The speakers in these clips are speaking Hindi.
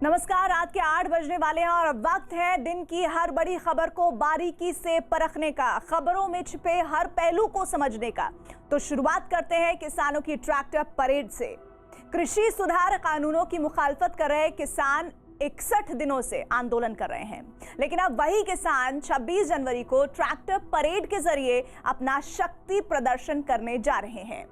नमस्कार, रात के 8 बजने वाले हैं और अब वक्त है दिन की हर बड़ी खबर को बारीकी से परखने का, खबरों में छिपे हर पहलू को समझने का। तो शुरुआत करते हैं किसानों की ट्रैक्टर परेड से। कृषि सुधार कानूनों की मुखालफत कर रहे किसान 61 दिनों से आंदोलन कर रहे हैं, लेकिन अब वही किसान 26 जनवरी को ट्रैक्टर परेड के जरिए अपना शक्ति प्रदर्शन करने जा रहे हैं।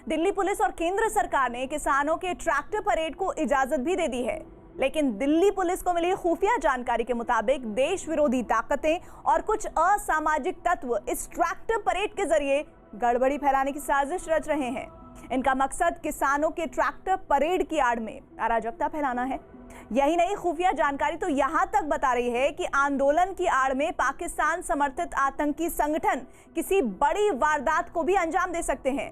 दिल्ली पुलिस और केंद्र सरकार ने किसानों के ट्रैक्टर परेड को इजाजत भी दे दी है, लेकिन दिल्ली पुलिस को मिली खुफिया जानकारी के मुताबिक देश विरोधी ताकतें और कुछ असामाजिक तत्व इस ट्रैक्टर परेड के जरिए गड़बड़ी फैलाने की साजिश रच रहे हैं। इनका मकसद किसानों के ट्रैक्टर परेड की आड़ में अराजकता फैलाना है। यही नहीं, खुफिया जानकारी तो यहां तक बता रही है कि आंदोलन की आड़ में पाकिस्तान समर्थित आतंकी संगठन किसी बड़ी वारदात को भी अंजाम दे सकते हैं।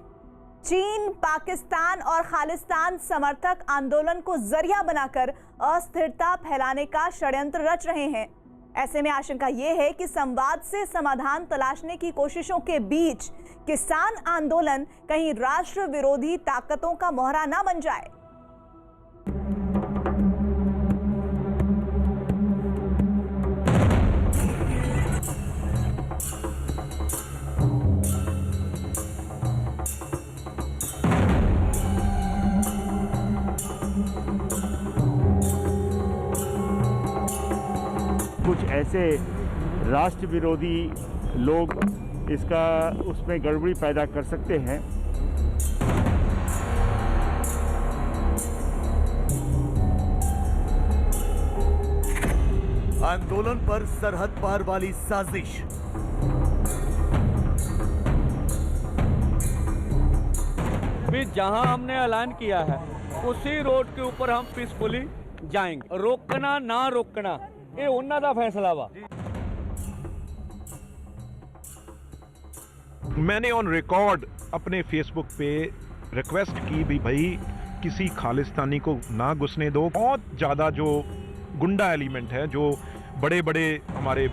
चीन, पाकिस्तान और खालिस्तान समर्थक आंदोलन को जरिया बनाकर अस्थिरता फैलाने का षड्यंत्र रच रहे हैं। ऐसे में आशंका यह है कि संवाद से समाधान तलाशने की कोशिशों के बीच किसान आंदोलन कहीं राष्ट्र विरोधी ताकतों का मोहरा न बन जाए। कुछ ऐसे राष्ट्र विरोधी लोग उसमें गड़बड़ी पैदा कर सकते हैं। आंदोलन पर सरहद पार वाली साजिश। भी जहां हमने ऐलान किया है उसी रोड के ऊपर हम पीसफुली जाएंगे। रोकना ना रोकना ये उन्होंने का फैसला वा। मैंने ऑन रिकॉर्ड अपने फेसबुक पे रिक्वेस्ट की भी भाई किसी खालिस्तानी को ना घुसने दो। बहुत ज़्यादा जो गुंडा एलिमेंट है, जो बड़े बड़े हमारे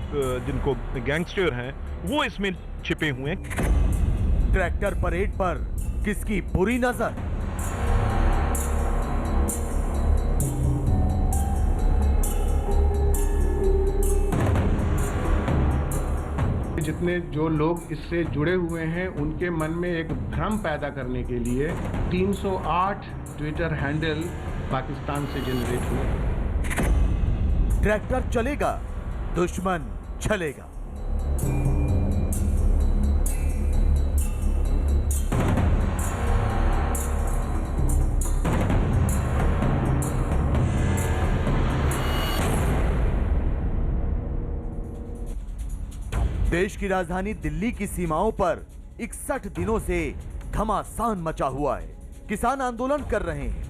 जिनको गैंगस्टर हैं, वो इसमें छिपे हुए हैं। ट्रैक्टर परेड पर किसकी बुरी नजर? जितने जो लोग इससे जुड़े हुए हैं उनके मन में एक भ्रम पैदा करने के लिए 308 ट्विटर हैंडल पाकिस्तान से जनरेट हुए। ट्रैक्टर चलेगा, दुश्मन चलेगा। देश की राजधानी दिल्ली की सीमाओं पर 61 दिनों से घमासान मचा हुआ है। किसान आंदोलन कर रहे हैं।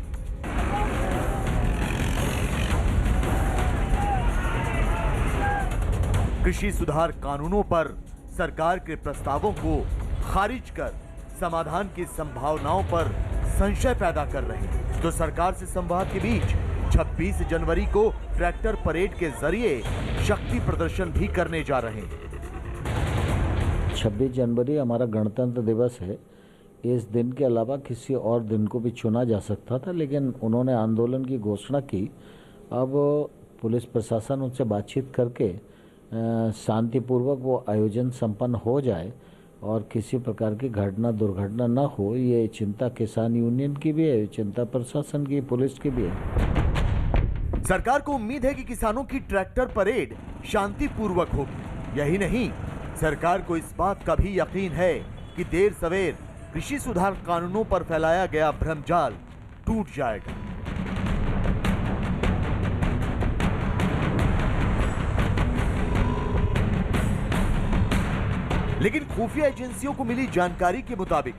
कृषि सुधार कानूनों पर सरकार के प्रस्तावों को खारिज कर समाधान की संभावनाओं पर संशय पैदा कर रहे हैं। तो सरकार से संवाद के बीच 26 जनवरी को ट्रैक्टर परेड के जरिए शक्ति प्रदर्शन भी करने जा रहे हैं। 26 जनवरी हमारा गणतंत्र दिवस है। इस दिन के अलावा किसी और दिन को भी चुना जा सकता था, लेकिन उन्होंने आंदोलन की घोषणा की। अब पुलिस प्रशासन उनसे बातचीत करके शांतिपूर्वक वो आयोजन संपन्न हो जाए और किसी प्रकार की घटना दुर्घटना न हो, ये चिंता किसान यूनियन की भी है, चिंता प्रशासन की, पुलिस की भी है। सरकार को उम्मीद है कि किसानों की ट्रैक्टर परेड शांतिपूर्वक होगी। यही नहीं, सरकार को इस बात का भी यकीन है कि देर सवेर कृषि सुधार कानूनों पर फैलाया गया भ्रमजाल टूट जाएगा। लेकिन खुफिया एजेंसियों को मिली जानकारी के मुताबिक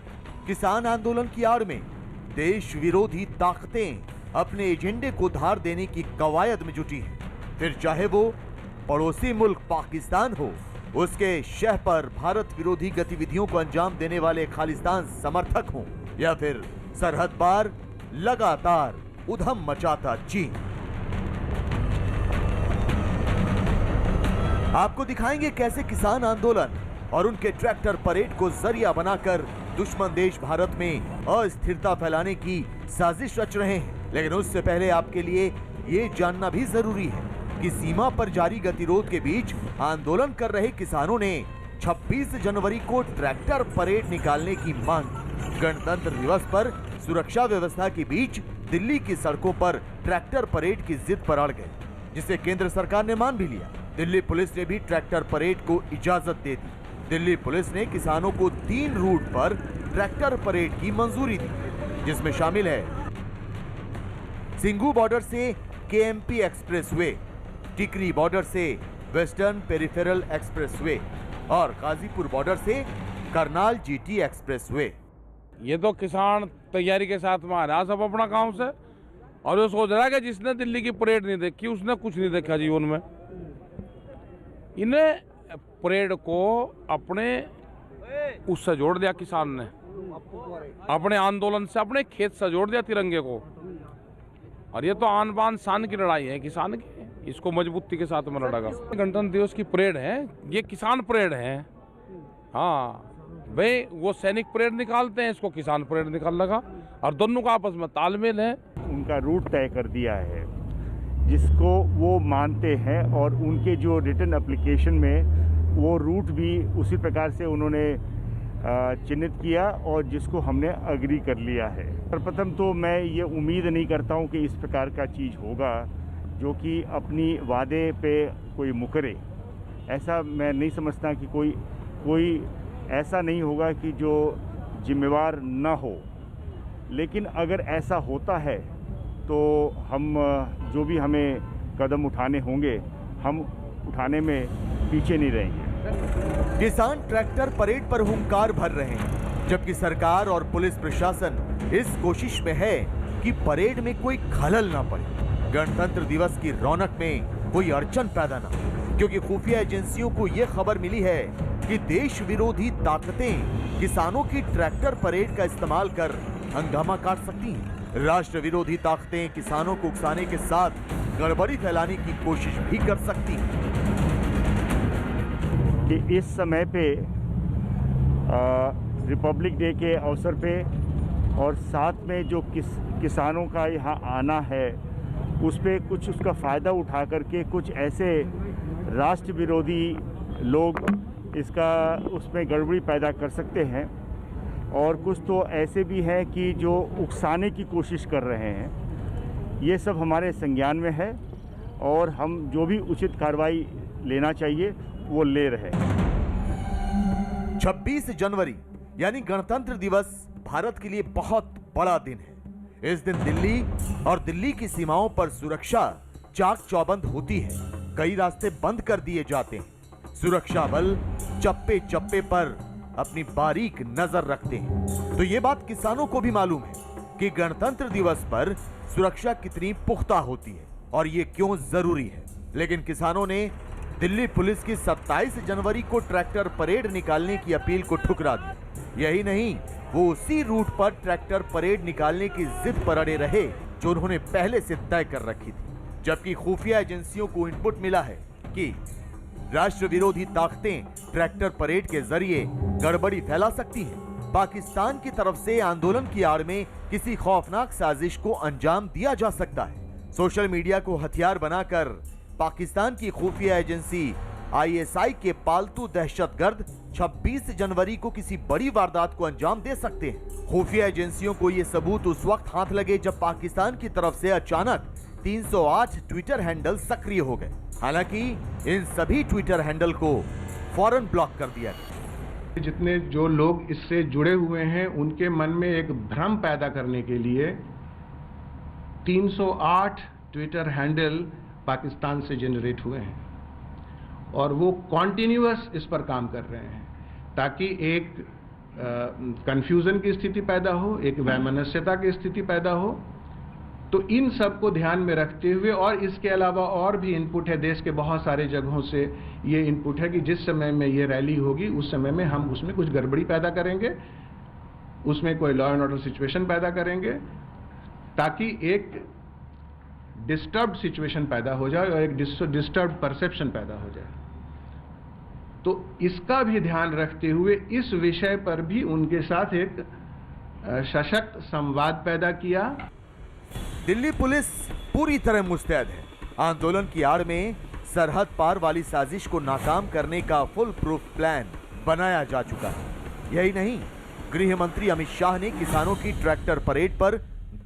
किसान आंदोलन की आड़ में देश विरोधी ताकतें अपने एजेंडे को धार देने की कवायद में जुटी हैं। फिर चाहे वो पड़ोसी मुल्क पाकिस्तान हो, उसके शह पर भारत विरोधी गतिविधियों को अंजाम देने वाले खालिस्तान समर्थक हों, या फिर सरहद पार लगातार उधम मचाता चीन। आपको दिखाएंगे कैसे किसान आंदोलन और उनके ट्रैक्टर परेड को जरिया बनाकर दुश्मन देश भारत में अस्थिरता फैलाने की साजिश रच रहे हैं। लेकिन उससे पहले आपके लिए ये जानना भी जरूरी है कि सीमा पर जारी गतिरोध के बीच आंदोलन कर रहे किसानों ने 26 जनवरी को ट्रैक्टर परेड निकालने की मांग की। गणतंत्र दिवस पर सुरक्षा व्यवस्था के बीच दिल्ली की सड़कों पर ट्रैक्टर परेड की जिद पर अड़ गए, जिसे केंद्र सरकार ने मान भी लिया। दिल्ली पुलिस ने भी ट्रैक्टर परेड को इजाजत दे दी। दिल्ली पुलिस ने किसानों को 3 रूट पर ट्रैक्टर परेड की मंजूरी दी, जिसमें शामिल है सिंघू बॉर्डर से केएमपी एक्सप्रेसवे, टिकरी बॉर्डर से वेस्टर्न पेरिफेरल एक्सप्रेसवे और गाजीपुर बॉर्डर से करनाल जीटी एक्सप्रेसवे। ये तो किसान तैयारी के साथ में आ रहा सब अपना काम से, और वो सोच रहा है कि जिसने दिल्ली की परेड नहीं देखी उसने कुछ नहीं देखा जीवन में। इन्हें परेड को अपने उससे जोड़ दिया किसान ने, अपने आंदोलन से, अपने खेत से जोड़ दिया तिरंगे को। और ये तो आन बान शान की लड़ाई है किसान की, इसको मजबूती के साथ में लड़ेगा। गणतंत्र दिवस की परेड है, ये किसान परेड है। हाँ भाई, वो सैनिक परेड निकालते हैं, इसको किसान परेड निकाल लगा, और दोनों का आपस में तालमेल है। उनका रूट तय कर दिया है जिसको वो मानते हैं, और उनके जो रिटन एप्लीकेशन में वो रूट भी उसी प्रकार से उन्होंने चिन्हित किया और जिसको हमने अग्री कर लिया है। सर्वप्रथम तो मैं ये उम्मीद नहीं करता हूँ कि इस प्रकार का चीज़ होगा जो कि अपनी वादे पे कोई मुकरे। ऐसा मैं नहीं समझता कि कोई ऐसा नहीं होगा कि जो जिम्मेवार न हो, लेकिन अगर ऐसा होता है तो हम जो भी हमें कदम उठाने होंगे हम उठाने में पीछे नहीं रहेंगे। किसान ट्रैक्टर परेड पर हुंकार भर रहे हैं, जबकि सरकार और पुलिस प्रशासन इस कोशिश में है कि परेड में कोई खलल ना पड़े, गणतंत्र दिवस की रौनक में कोई अड़चन पैदा ना हो। क्योंकि खुफिया एजेंसियों को यह खबर मिली है कि देश विरोधी ताकतें किसानों की ट्रैक्टर परेड का इस्तेमाल कर हंगामा काट सकती हैं। राष्ट्र विरोधी ताकतें किसानों को उकसाने के साथ गड़बड़ी फैलाने की कोशिश भी कर सकती हैं। कि इस समय पे रिपब्लिक डे के अवसर पे और साथ में जो किसानों का यहाँ आना है उस पे कुछ उसका फ़ायदा उठा करके कुछ ऐसे राष्ट्र विरोधी लोग इसका उसमें गड़बड़ी पैदा कर सकते हैं, और कुछ तो ऐसे भी हैं कि जो उकसाने की कोशिश कर रहे हैं। ये सब हमारे संज्ञान में है और हम जो भी उचित कार्रवाई लेना चाहिए वो ले रहे हैं। 26 जनवरी यानी गणतंत्र दिवस भारत के लिए बहुत बड़ा दिन है। इस दिन दिल्ली और दिल्ली की सीमाओं पर सुरक्षा चाक चौबंद होती है। कई रास्ते बंद कर दिए जाते हैं। सुरक्षा बल चप्पे चप्पे पर अपनी बारीक नजर रखते हैं। तो ये बात किसानों को भी मालूम है कि गणतंत्र दिवस पर सुरक्षा कितनी पुख्ता होती है और ये क्यों जरूरी है। लेकिन किसानों ने दिल्ली पुलिस की 27 जनवरी को ट्रैक्टर परेड निकालने की अपील को ठुकरा दिया। यही नहीं, वो उसी रूट पर ट्रैक्टर परेड निकालने की जिद पर अड़े रहे जो उन्होंने पहले से तय कर रखी थी। जबकि खुफिया एजेंसियों को इनपुट मिला है कि राष्ट्र विरोधी ताकतें ट्रैक्टर परेड के जरिए गड़बड़ी फैला सकती हैं। पाकिस्तान की तरफ से आंदोलन की आड़ में किसी खौफनाक साजिश को अंजाम दिया जा सकता है। सोशल मीडिया को हथियार बनाकर पाकिस्तान की खुफिया एजेंसी ISI के पालतू दहशतगर्द 26 जनवरी को किसी बड़ी वारदात को अंजाम दे सकते हैं। खुफिया एजेंसियों को ये सबूत उस वक्त हाथ लगे जब पाकिस्तान की तरफ से अचानक 308 ट्विटर हैंडल सक्रिय हो गए। हालांकि इन सभी ट्विटर हैंडल को फौरन ब्लॉक कर दिया गया। जितने जो लोग इससे जुड़े हुए हैं उनके मन में एक भ्रम पैदा करने के लिए 308 ट्विटर हैंडल पाकिस्तान से जनरेट हुए हैं और वो कॉन्टिन्यूअस इस पर काम कर रहे हैं ताकि एक कंफ्यूजन की स्थिति पैदा हो, एक वैमनस्यता की स्थिति पैदा हो। तो इन सब को ध्यान में रखते हुए और इसके अलावा और भी इनपुट है, देश के बहुत सारे जगहों से ये इनपुट है कि जिस समय में ये रैली होगी उस समय में हम उसमें कुछ गड़बड़ी पैदा करेंगे, उसमें कोई लॉ एंड ऑर्डर सिचुएशन पैदा करेंगे ताकि एक डिस्टर्ब्ड सिचुएशन पैदा हो जाए और एक डिस्टर्ब्ड परसेप्शन पैदा हो जाए। तो इसका भी ध्यान रखते हुए इस विषय पर भी उनके साथ एक सशक्त संवाद पैदा किया। दिल्ली पुलिस पूरी तरह मुस्तैद है। आंदोलन की आड़ में सरहद पार वाली साजिश को नाकाम करने का फुल प्रूफ प्लान बनाया जा चुका है। यही नहीं, गृह मंत्री अमित शाह ने किसानों की ट्रैक्टर परेड पर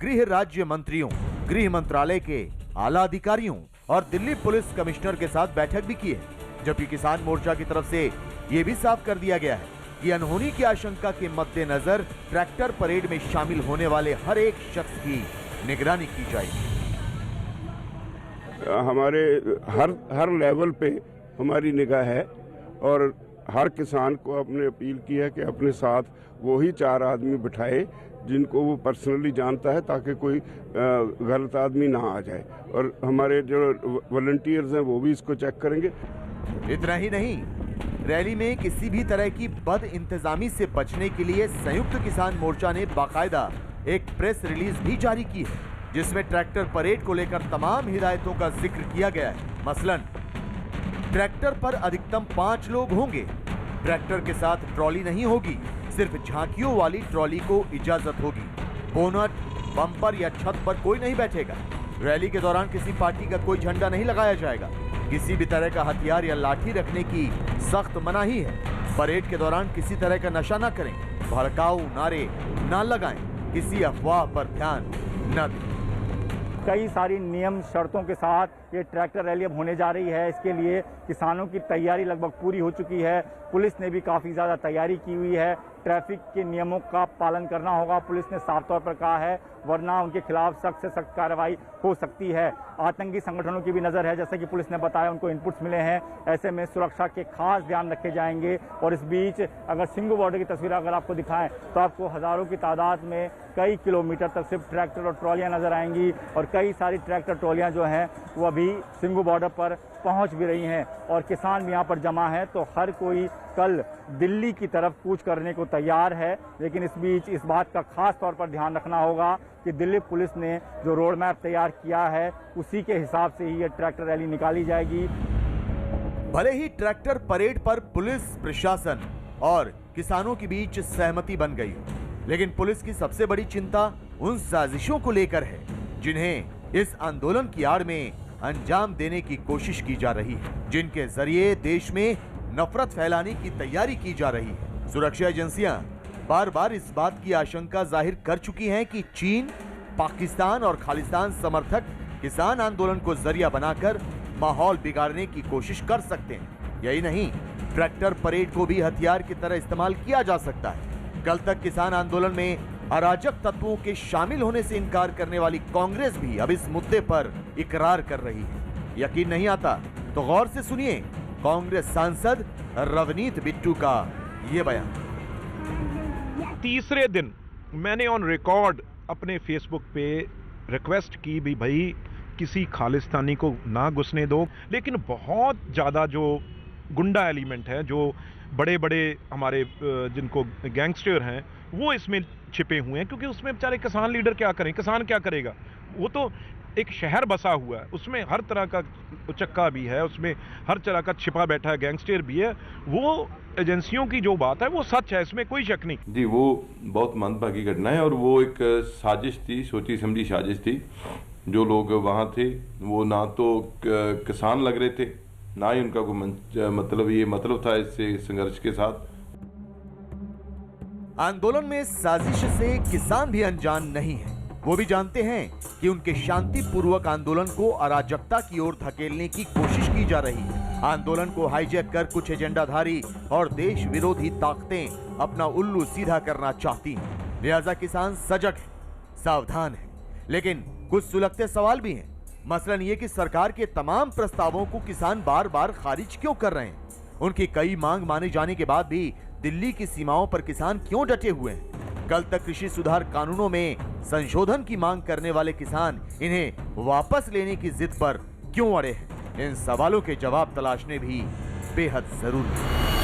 गृह राज्य मंत्रियों, गृह मंत्रालय के आला अधिकारियों और दिल्ली पुलिस कमिश्नर के साथ बैठक भी की है। जबकि किसान मोर्चा की तरफ से यह भी साफ कर दिया गया है कि अनहोनी की आशंका के मद्देनजर ट्रैक्टर परेड में शामिल होने वाले हर एक शख्स की निगरानी की जाएगी। हमारे हर लेवल पे हमारी निगाह है और हर किसान को अपने अपील की है कि अपने साथ वो ही 4 आदमी बिठाए जिनको वो पर्सनली जानता है, ताकि कोई गलत आदमी ना आ जाए। और हमारे जो वॉलंटियर्स हैं वो भी इसको चेक करेंगे। इतना ही नहीं, रैली में किसी भी तरह की बद इंतजामी से बचने के लिए संयुक्त किसान मोर्चा ने बाकायदा एक प्रेस रिलीज भी जारी की है, जिसमें ट्रैक्टर परेड को लेकर तमाम हिदायतों का जिक्र किया गया है। मसलन ट्रैक्टर पर अधिकतम 5 लोग होंगे, ट्रैक्टर के साथ ट्रॉली नहीं होगी, सिर्फ झांकियों वाली ट्रॉली को इजाजत होगी, बोनट, बम्पर या छत पर कोई नहीं बैठेगा, रैली के दौरान किसी पार्टी का कोई झंडा नहीं लगाया जाएगा, किसी भी तरह का हथियार या लाठी रखने की सख्त मनाही है, परेड के दौरान किसी तरह का नशा न करें, भड़काऊ नारे न लगाएं, किसी अफवाह पर ध्यान न दें। कई सारी नियम शर्तों के साथ ये ट्रैक्टर रैली अब होने जा रही है। इसके लिए किसानों की तैयारी लगभग पूरी हो चुकी है। पुलिस ने भी काफ़ी ज़्यादा तैयारी की हुई है। ट्रैफिक के नियमों का पालन करना होगा, पुलिस ने साफ तौर पर कहा है, वरना उनके खिलाफ सख्त से सख्त कार्रवाई हो सकती है। आतंकी संगठनों की भी नज़र है, जैसे कि पुलिस ने बताया, उनको इनपुट्स मिले हैं। ऐसे में सुरक्षा के खास ध्यान रखे जाएंगे। और इस बीच अगर सिंघू बॉर्डर की तस्वीर अगर आपको दिखाएं तो आपको हज़ारों की तादाद में कई किलोमीटर तक सिर्फ ट्रैक्टर और ट्रॉलियाँ नज़र आएंगी। और कई सारी ट्रैक्टर ट्रॉलियाँ जो हैं वो अभी सिंघू बॉर्डर पर पहुंच भी रही हैं और किसान भी यहाँ पर जमा है। तो हर कोई कल दिल्ली की तरफ कूच करने को तैयार है। लेकिन इस बीच इस बात का खास तौर पर ध्यान रखना होगा कि दिल्ली पुलिस ने जो रोड मैप तैयार किया है उसी के हिसाब से ही ये ट्रैक्टर रैली निकाली जाएगी। भले ही ट्रैक्टर परेड पर पुलिस प्रशासन और किसानों के बीच सहमति बन गई, लेकिन पुलिस की सबसे बड़ी चिंता उन साजिशों को लेकर है जिन्हें इस आंदोलन की आड़ में अंजाम देने की कोशिश की जा रही है, जिनके जरिए देश में नफरत फैलाने की तैयारी की जा रही है। सुरक्षा एजेंसियां बार बार इस बात की आशंका जाहिर कर चुकी हैं कि चीन, पाकिस्तान और खालिस्तान समर्थक किसान आंदोलन को जरिया बनाकर माहौल बिगाड़ने की कोशिश कर सकते हैं। यही नहीं, ट्रैक्टर परेड को भी हथियार की तरह इस्तेमाल किया जा सकता है। कल तक किसान आंदोलन में अराजक तत्वों के शामिल होने से इनकार करने वाली कांग्रेस भी अब इस मुद्दे पर इकरार कर रही है। यकीन नहीं आता तो गौर से सुनिए कांग्रेस सांसद रवनीत बिट्टू का ये बयान। तीसरे दिन मैंने ऑन रिकॉर्ड अपने फेसबुक पे रिक्वेस्ट की भी भाई किसी खालिस्तानी को ना घुसने दो, लेकिन बहुत ज़्यादा जो गुंडा एलिमेंट है, जो बड़े बड़े हमारे जिनको गैंगस्टर हैं, वो इसमें छिपे हुए हैं। क्योंकि उसमें बेचारे किसान लीडर क्या करें, किसान क्या करेगा? वो तो एक शहर बसा हुआ है, उसमें हर तरह का उचक्का भी है, उसमें हर तरह का छिपा बैठा है गैंगस्टर भी है। वो एजेंसियों की जो बात है वो सच है, इसमें कोई शक नहीं जी। वो बहुत मंदभागी घटना है और वो एक साजिश थी, सोची समझी साजिश थी। जो लोग वहाँ थे वो ना तो किसान लग रहे थे, ना ही उनका कोई मतलब था इससे संघर्ष के साथ। आंदोलन में साजिश से किसान भी अनजान नहीं है। वो भी जानते हैं कि उनके शांतिपूर्वक आंदोलन को अराजकता की ओर धकेलने की कोशिश की जा रही है। आंदोलन को हाईजैक कर कुछ एजेंडाधारी और देश विरोधी ताकतें अपना उल्लू सीधा करना चाहती हैं। लिहाजा किसान सजग है, सावधान है। लेकिन कुछ सुलगते सवाल भी हैं। मसलन ये कि सरकार के तमाम प्रस्तावों को किसान बार बार खारिज क्यों कर रहे हैं? उनकी कई मांग माने जाने के बाद भी दिल्ली की सीमाओं पर किसान क्यों डटे हुए हैं? कल तक कृषि सुधार कानूनों में संशोधन की मांग करने वाले किसान इन्हें वापस लेने की जिद पर क्यों अड़े हैं? इन सवालों के जवाब तलाशने भी बेहद जरूरी है।